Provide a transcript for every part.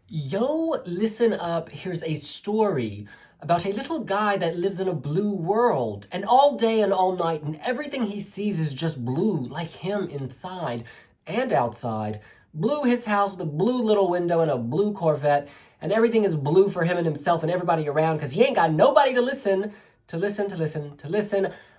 Yo, listen up. Here's a story about a little guy that lives in a blue world. And all day and all night, and everything he sees is just blue, like him inside and outside. Blue his house with a blue little window and a blue Corvette. And everything is blue for him and himself and everybody around because he ain't got nobody to listen.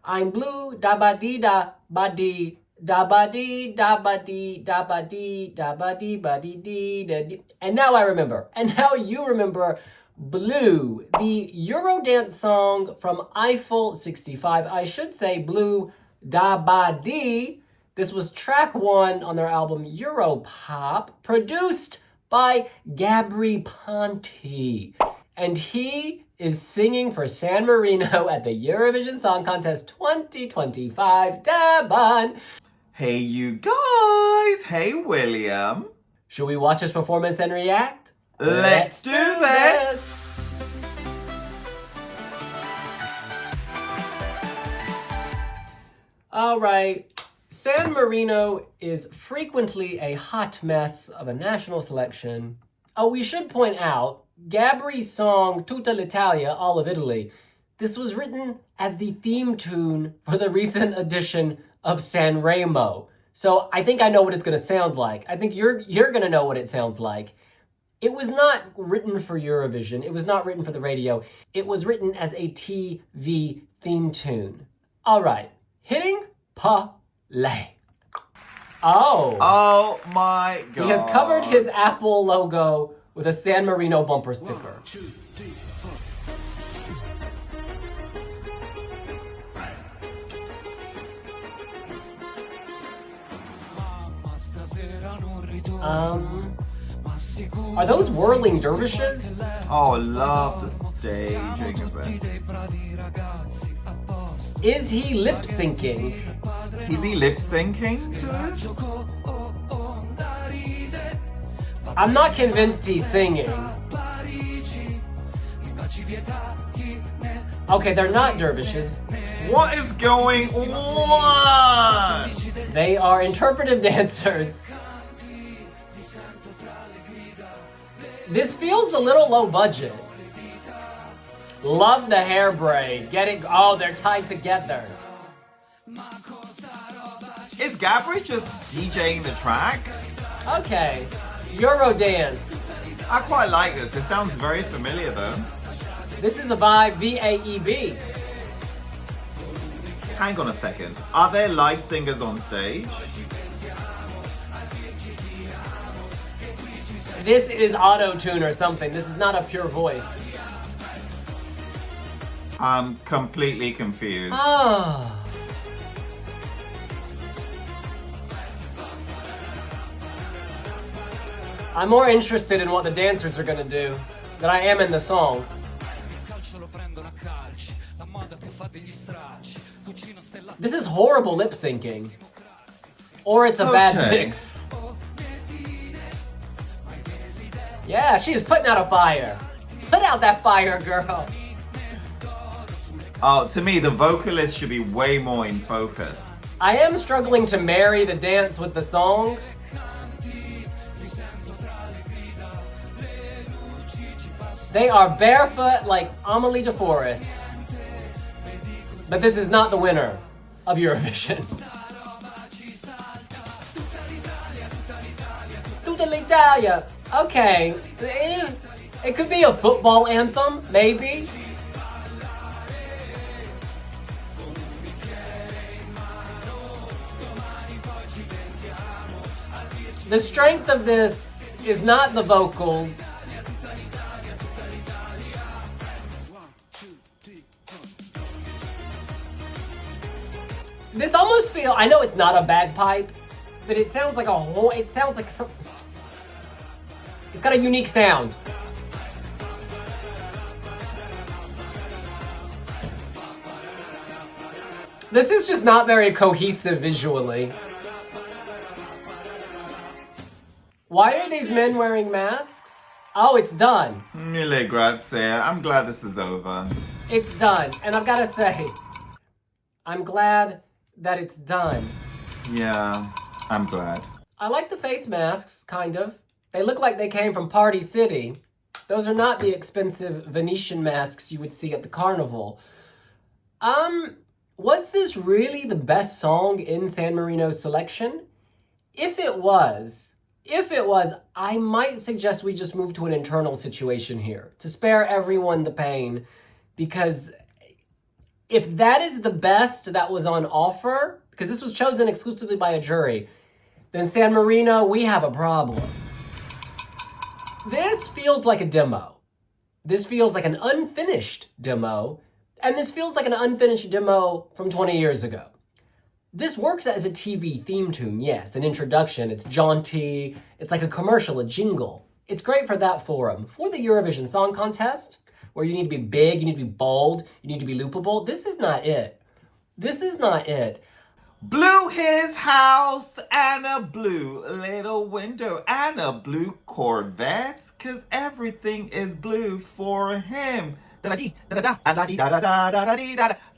I'm blue, da ba dee da ba dee. Da ba dee, da ba dee, da ba dee, da ba dee, ba dee dee, da dee. And now I remember. And now you remember Blue, the Eurodance song from Eiffel 65. I should say Blue, da ba dee. This was track 1 on their album Europop, produced by Gabry Ponte. And he is singing for San Marino at the Eurovision Song Contest 2025. Daban! Hey you guys! Hey William! Should we watch his performance and react? Let's do this! Alright, San Marino is frequently a hot mess of a national selection. Oh, we should point out, Gabry's song Tutta l'Italia, All of Italy, this was written as the theme tune for the recent edition of Sanremo. So I think I know what it's going to sound like. I think you're going to know what it sounds like. It was not written for Eurovision. It was not written for the radio. It was written as a TV theme tune. All right. Hitting play. Oh my God. He has covered his Apple logo with a San Marino bumper sticker. 1, 2, 3, 4. Are those whirling dervishes? Oh, I love the staging of this. Is he lip syncing? Is he lip syncing to this? I'm not convinced he's singing. Okay, they're not dervishes. What is going on? They are interpretive dancers. This feels a little low budget. Love the hair braid. Oh, they're tied together. Is Gabry just DJing the track? Okay, Eurodance. I quite like this. It sounds very familiar though. This is a vibe, VAEB. Hang on a second. Are there live singers on stage? This is auto-tune or something. This is not a pure voice. I'm completely confused. Ah. I'm more interested in what the dancers are gonna do than I am in the song. This is horrible lip syncing. Or it's a bad mix. Yeah, she is putting out a fire. Put out that fire, girl. Oh, to me, the vocalist should be way more in focus. I am struggling to marry the dance with the song. They are barefoot like Amelie de Forest. But this is not the winner of Eurovision. Tutta l'Italia. Okay. It could be a football anthem, maybe. The strength of this is not the vocals. This almost feels, I know it's not a bagpipe, but it sounds like it sounds like some, it's got a unique sound. This is just not very cohesive visually. Why are these men wearing masks? Oh, it's done. Mille grazie. I'm glad this is over. It's done. And I've got to say, I'm glad that it's done. Yeah, I'm glad. I like the face masks, kind of. They look like they came from Party City. Those are not the expensive Venetian masks you would see at the carnival. Was this really the best song in San Marino's selection? If it was, I might suggest we just move to an internal situation here to spare everyone the pain, because if that is the best that was on offer, because this was chosen exclusively by a jury, then San Marino, we have a problem. This feels like a demo. This feels like an unfinished demo, and this feels like an unfinished demo from 20 years ago. This works as a TV theme tune, yes, an introduction. It's jaunty, it's like a commercial, a jingle. It's great for that forum. For the Eurovision Song Contest, where you need to be big, you need to be bold, you need to be loopable, this is not it. This is not it. Blue his house and a blue little window and a blue Corvette, 'cause everything is blue for him.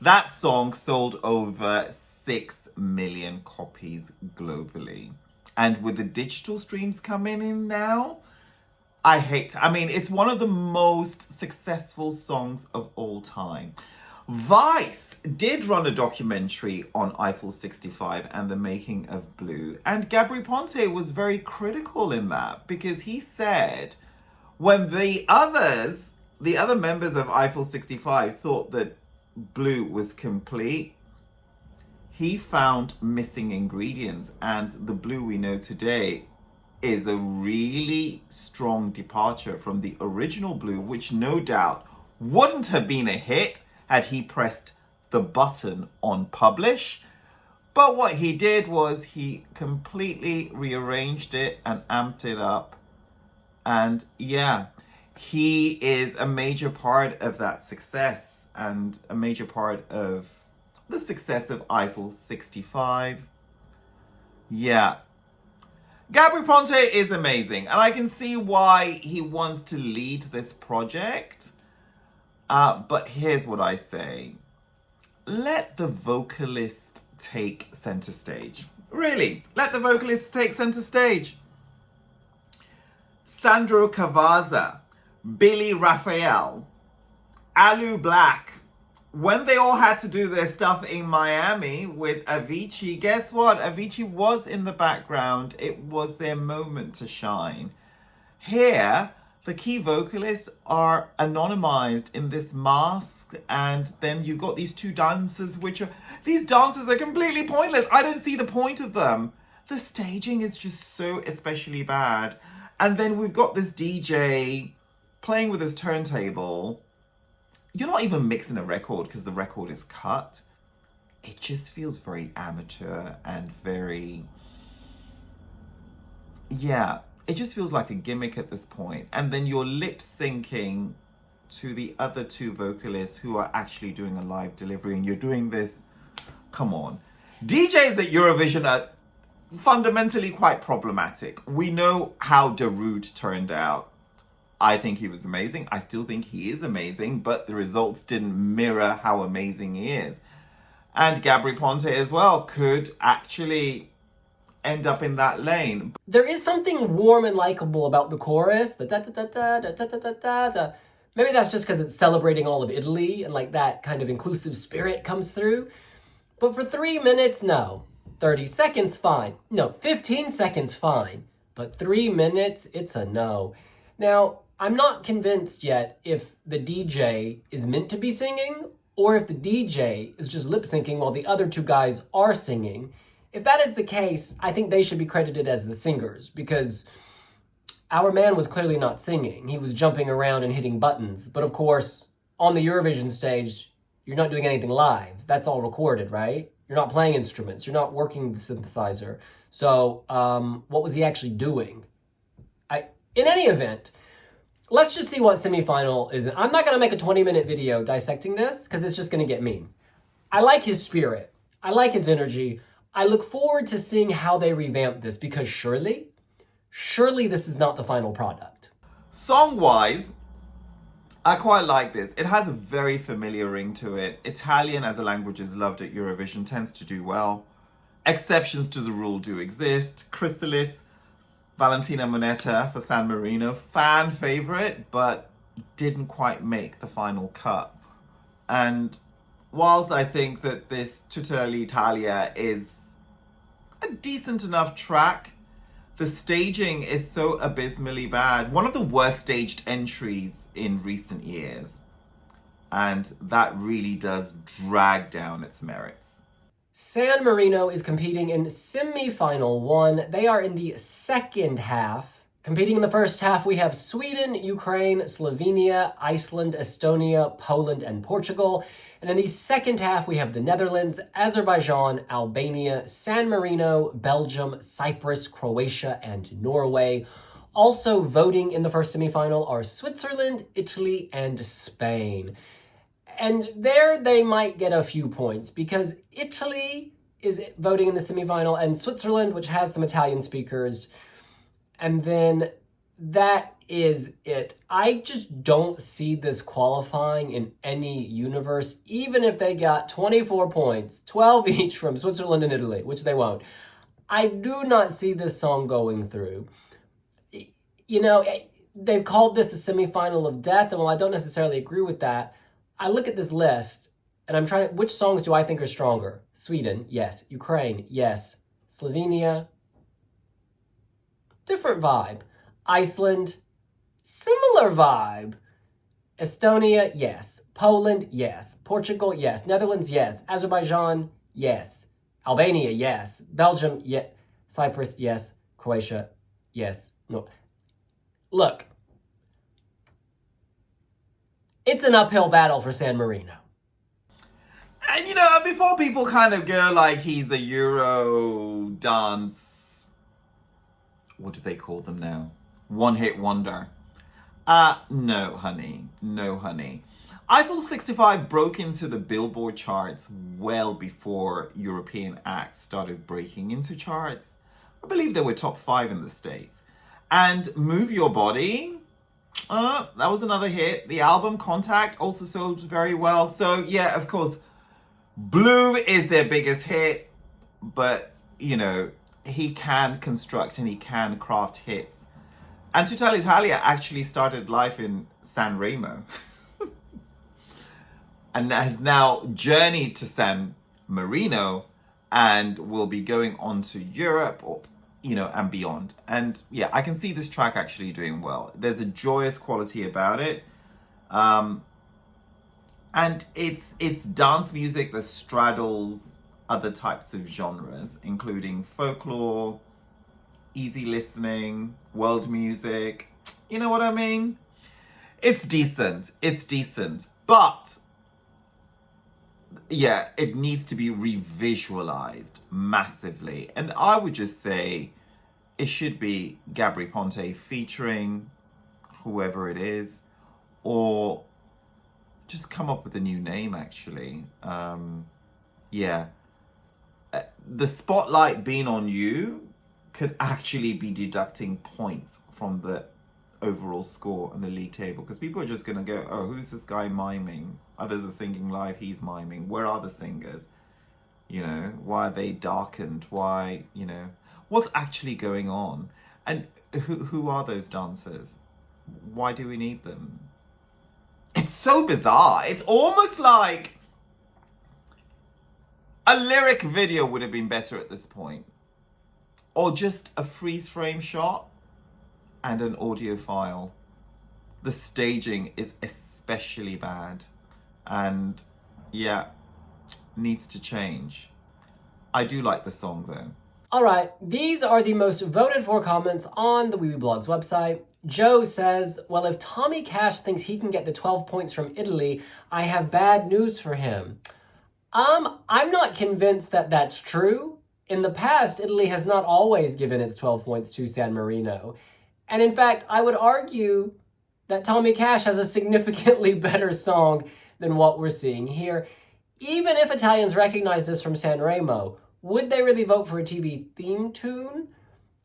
That song sold over 6 million copies globally. And with the digital streams coming in now, it's one of the most successful songs of all time. Vice did run a documentary on Eiffel 65 and the making of Blue. And Gabry Ponte was very critical in that, because he said when the other members of Eiffel 65 thought that Blue was complete, he found missing ingredients, and the Blue we know today is a really strong departure from the original Blue, which no doubt wouldn't have been a hit had he pressed the button on publish. But what he did was he completely rearranged it and amped it up. And yeah, he is a major part of that success and a major part of the success of Eiffel 65. Yeah. Gabry Ponte is amazing, and I can see why he wants to lead this project. But here's what I say. Let the vocalist take center stage. Really, let the vocalist take center stage. Sandro Cavazza, Billy Raphael, Alu Black, when they all had to do their stuff in Miami with Avicii, guess what? Avicii was in the background. It was their moment to shine. Here, the key vocalists are anonymized in this mask, and then you've got these two dancers, these dancers are completely pointless. I don't see the point of them. The staging is just so especially bad. And then we've got this DJ playing with his turntable. You're not even mixing a record because the record is cut. It just feels very amateur and very, yeah, it just feels like a gimmick at this point. And then you're lip syncing to the other two vocalists who are actually doing a live delivery, and you're doing this. Come on. DJs at Eurovision are fundamentally quite problematic. We know how Darude turned out. I think he was amazing. I still think he is amazing, but the results didn't mirror how amazing he is. And Gabry Ponte as well could actually end up in that lane. There is something warm and likable about the chorus. The da da da da da da da da da. Maybe that's just because it's celebrating all of Italy and like that kind of inclusive spirit comes through. But for 3 minutes, no. 30 seconds, fine. No, 15 seconds, fine. But 3 minutes, it's a no. Now, I'm not convinced yet if the DJ is meant to be singing or if the DJ is just lip syncing while the other two guys are singing. If that is the case, I think they should be credited as the singers, because our man was clearly not singing. He was jumping around and hitting buttons. But of course, on the Eurovision stage, you're not doing anything live. That's all recorded, right? You're not playing instruments. You're not working the synthesizer. So what was he actually doing? In any event, let's just see what semifinal is. I'm not going to make a 20-minute video dissecting this because it's just going to get mean. I like his spirit. I like his energy. I look forward to seeing how they revamp this, because surely this is not the final product. Song-wise, I quite like this. It has a very familiar ring to it. Italian as a language is loved at Eurovision, tends to do well. Exceptions to the rule do exist. Chrysalis, Valentina Monetta for San Marino, fan favorite, but didn't quite make the final cut. And whilst I think that this Tutta l'Italia is a decent enough track, the staging is so abysmally bad. One of the worst staged entries in recent years. And that really does drag down its merits. San Marino is competing in semi-final 1. They are in the second half. Competing in the first half, we have Sweden, Ukraine, Slovenia, Iceland, Estonia, Poland, and Portugal. And in the second half, we have the Netherlands, Azerbaijan, Albania, San Marino, Belgium, Cyprus, Croatia, and Norway. Also voting in the first semi-final are Switzerland, Italy, and Spain. And there they might get a few points because Italy is voting in the semifinal and Switzerland, which has some Italian speakers. And then that is it. I just don't see this qualifying in any universe, even if they got 24 points, 12 each from Switzerland and Italy, which they won't. I do not see this song going through. You know, they've called this a semifinal of death, and while I don't necessarily agree with that, I look at this list and I'm trying, which songs do I think are stronger? Sweden, yes. Ukraine, yes. Slovenia, different vibe. Iceland, similar vibe. Estonia, yes. Poland, yes. Portugal, yes. Netherlands, yes. Azerbaijan, yes. Albania, yes. Belgium, yes. Cyprus, yes. Croatia, yes. No. Look. It's an uphill battle for San Marino. And you know, before people kind of go like he's a Euro dance, what do they call them now? One-hit wonder. No, honey. No, honey. Eiffel 65 broke into the Billboard charts well before European acts started breaking into charts. I believe they were top 5 in the States. And Move Your Body, that was another hit. The album Contact also sold very well. So yeah, of course, Blue is their biggest hit, but you know, he can construct and he can craft hits. And Tutta l'Italia actually started life in Sanremo and has now journeyed to San Marino and will be going on to Europe or and beyond. And yeah, I can see this track actually doing well. There's a joyous quality about it. And it's dance music that straddles other types of genres, including folklore, easy listening, world music. You know what I mean? It's decent. It's decent. But yeah, it needs to be revisualized massively. And I would just say it should be Gabry Ponte featuring whoever it is, or just come up with a new name, actually. Yeah. The spotlight being on you could actually be deducting points from the overall score on the league table, because people are just going to go, oh, who's this guy miming? Others are singing live, he's miming. Where are the singers? Why are they darkened? Why, what's actually going on? And who are those dancers? Why do we need them? It's so bizarre. It's almost like a lyric video would have been better at this point, or just a freeze frame shot and an audio file. The staging is especially bad, and yeah, needs to change. I do like the song though. All right, these are the most voted for comments on the WeeBlogs website. Joe says, well, if Tommy Cash thinks he can get the 12 points from Italy, I have bad news for him. I'm not convinced that that's true. In the past, Italy has not always given its 12 points to San Marino. And in fact, I would argue that Tommy Cash has a significantly better song than what we're seeing here. Even if Italians recognize this from Sanremo, would they really vote for a TV theme tune?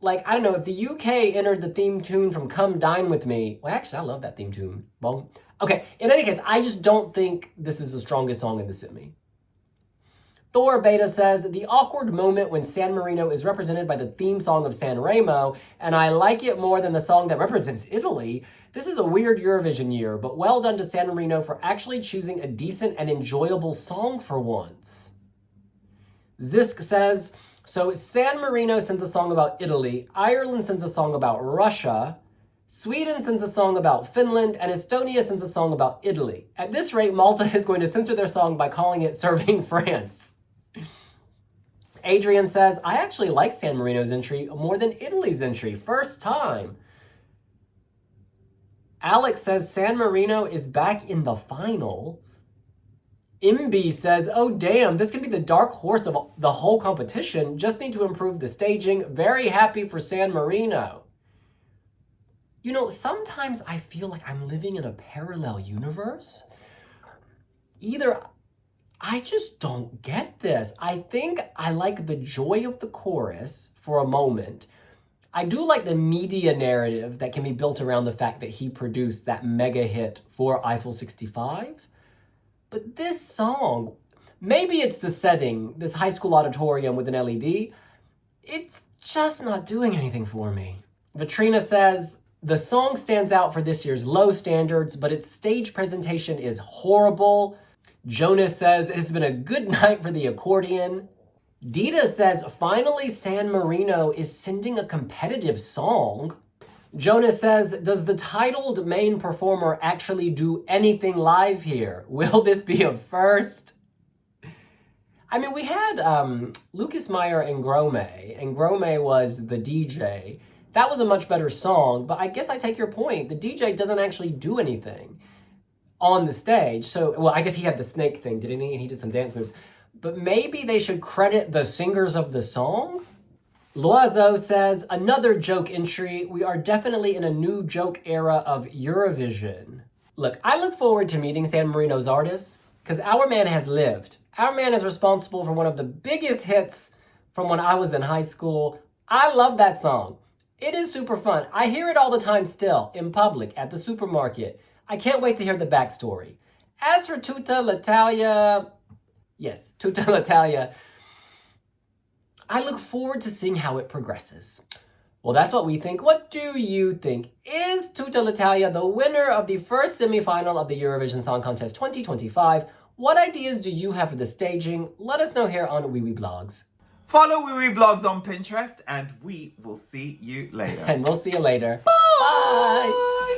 Like, I don't know, if the UK entered the theme tune from Come Dine With Me, well, actually, I love that theme tune. Well, okay, in any case, I just don't think this is the strongest song in the semi. Thor Beta says, the awkward moment when San Marino is represented by the theme song of Sanremo, and I like it more than the song that represents Italy. This is a weird Eurovision year, but well done to San Marino for actually choosing a decent and enjoyable song for once. Zisk says, so San Marino sends a song about Italy, Ireland sends a song about Russia, Sweden sends a song about Finland, and Estonia sends a song about Italy. At this rate, Malta is going to censor their song by calling it Serving France. Adrian says, I actually like San Marino's entry more than Italy's entry. First time. Alex says San Marino is back in the final. Imbi says, oh damn, this can be the dark horse of the whole competition. Just need to improve the staging. Very happy for San Marino. You know, sometimes I feel like I'm living in a parallel universe. Either I just don't get this. I think I like the joy of the chorus for a moment. I do like the media narrative that can be built around the fact that he produced that mega hit for Eiffel 65. But this song, maybe it's the setting, this high school auditorium with an LED, it's just not doing anything for me. Vitrina says, the song stands out for this year's low standards, but its stage presentation is horrible. Jonas says, it's been a good night for the accordion. Dita says, finally San Marino is sending a competitive song. Jonas says, does the titled main performer actually do anything live here? Will this be a first? I mean, we had Lucas Meyer and Grome was the DJ. That was a much better song, but I guess I take your point. The DJ doesn't actually do anything on the stage. So, well, I guess he had the snake thing, didn't he? And he did some dance moves. But maybe they should credit the singers of the song? Loiseau says, another joke entry. We are definitely in a new joke era of Eurovision. Look, I look forward to meeting San Marino's artists because our man has lived. Our man is responsible for one of the biggest hits from when I was in high school. I love that song. It is super fun. I hear it all the time still, in public, at the supermarket. I can't wait to hear the backstory. As for Tutta l'Italia, yes, Tutta l'Italia, I look forward to seeing how it progresses. Well, that's what we think. What do you think? Is Tutta l'Italia the winner of the first semifinal of the Eurovision Song Contest 2025? What ideas do you have for the staging? Let us know here on WeWeBlogs. Follow WeWeBlogs on Pinterest and we will see you later. And we'll see you later. Bye! Bye.